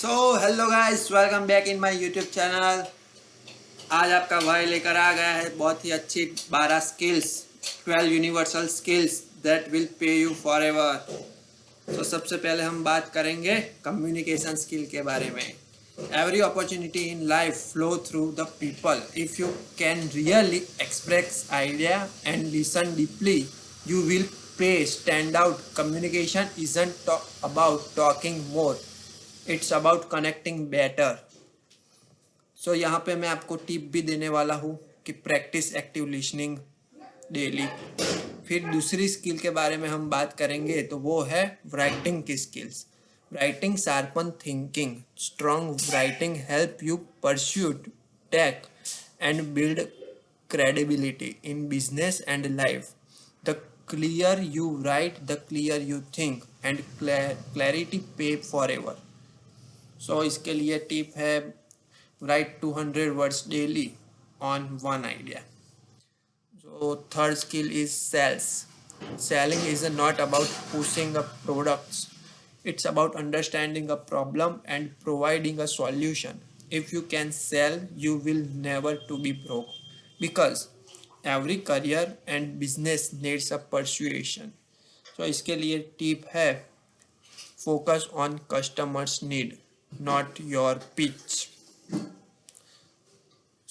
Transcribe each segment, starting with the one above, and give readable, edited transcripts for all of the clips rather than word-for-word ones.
So hello guys, welcome back in my YouTube channel. आज आपका भाई लेकर आ गया है बहुत ही अच्छी 12 skills, 12 universal skills that will pay you for ever. तो सबसे पहले हम बात करेंगे कम्युनिकेशन स्किल के बारे में। Every opportunity in life flow through the people. If you can really express idea and listen deeply, you will pay stand out. Communication isn't about talking more, it's about connecting better. So यहाँ पे मैं आपको tip भी देने वाला हूँ कि practice active listening daily. फिर दूसरी स्किल के बारे में हम बात करेंगे तो वो है राइटिंग की skills. Writing sharpen thinking. Strong writing help you pursue tech and build credibility in business and life. The clear you write, the clear you think, and clarity pay forever. So इसके लिए tip है write 200 words daily on one idea. So third skill is sales. Selling is not about pushing up products. It's about understanding a problem and providing a solution. If you can sell, you will never to be broke, because every career and business needs a persuasion. So इसके लिए tip है focus on customers need, not your pitch.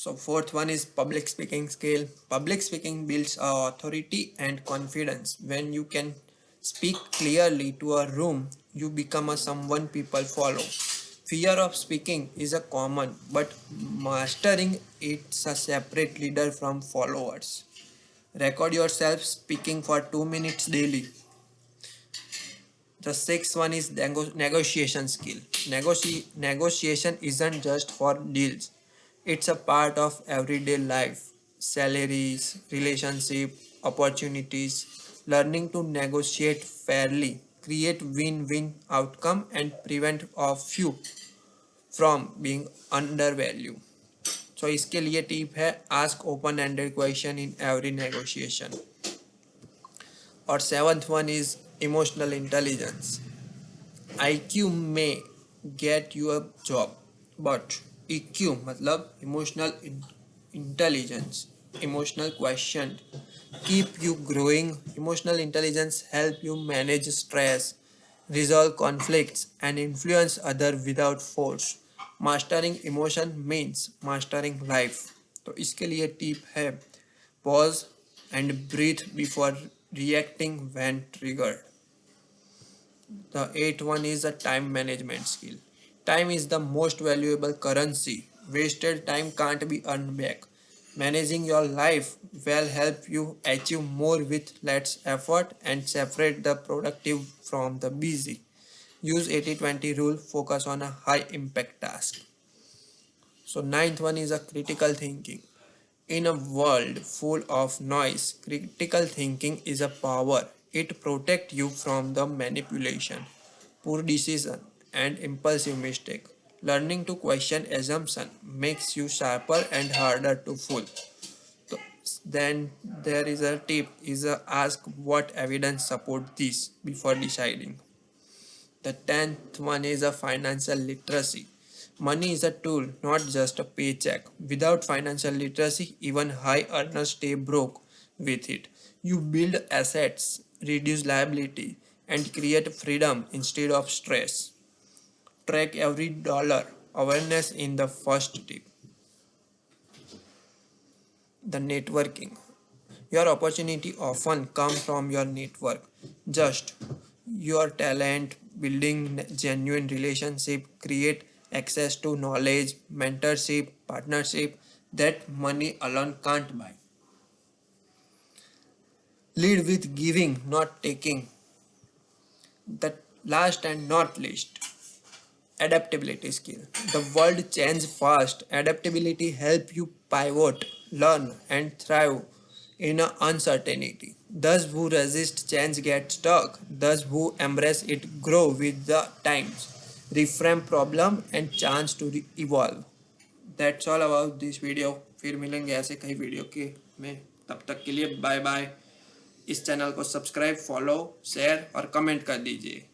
So fourth one is public speaking skill. Public speaking builds authority and confidence. When you can speak clearly to a room, you become a someone people follow. Fear of speaking is a common, but mastering it's a separate leader from followers. Record yourself speaking for 2 minutes daily. The sixth one is negotiation skill. Negotiation isn't just for deals. It's a part of everyday life. Salaries, relationship, opportunities. Learning to negotiate fairly, create win-win outcome and prevent of you from being undervalued. So इसके लिए tip है ask open-ended question in every negotiation. और seventh one is emotional intelligence. IQ may get you a job, but EQ मतलब emotional intelligence, emotional question keep you growing. Emotional intelligence help you manage stress, resolve conflicts and influence others without force. Mastering emotion means mastering life. तो इसके लिए tip है pause and breathe before reacting when triggered. The eighth one is a time management skill. Time is the most valuable currency. Wasted time can't be earned back. Managing your life will help you achieve more with less effort and separate the productive from the busy. Use 80-20 rule, focus on a high impact task. So ninth one is a critical thinking. In a world full of noise, critical thinking is a power. It protects you from the manipulation, poor decision, and impulsive mistake. Learning to question assumption makes you sharper and harder to fool. So, then there is a tip is ask what evidence support this before deciding. The 10th one is a financial literacy. Money is a tool, not just a paycheck. Without financial literacy, even high earners stay broke with it. You build assets, reduce liability, and create freedom instead of stress. Track every dollar. Awareness in the first tip. The networking. Your opportunity often comes from your network. Just your talent, building genuine relationship, create access to knowledge, mentorship, partnership that money alone can't buy. Lead with giving, not taking. The last and not least, adaptability skill. The world changes fast. Adaptability helps you pivot, learn, and thrive in uncertainty. Those who resist change get stuck. Those who embrace it grow with the times. Reframe problem and chance to evolve. That's all about this video. फिर मिलेंगे ऐसे कई video के में। तब तक के लिए बाय बाय। इस चैनल को सब्सक्राइब, फॉलो, शेयर और कमेंट कर दीजिए।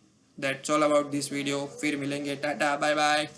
That's all about this video. फिर मिलेंगे, टाटा बाय बाय।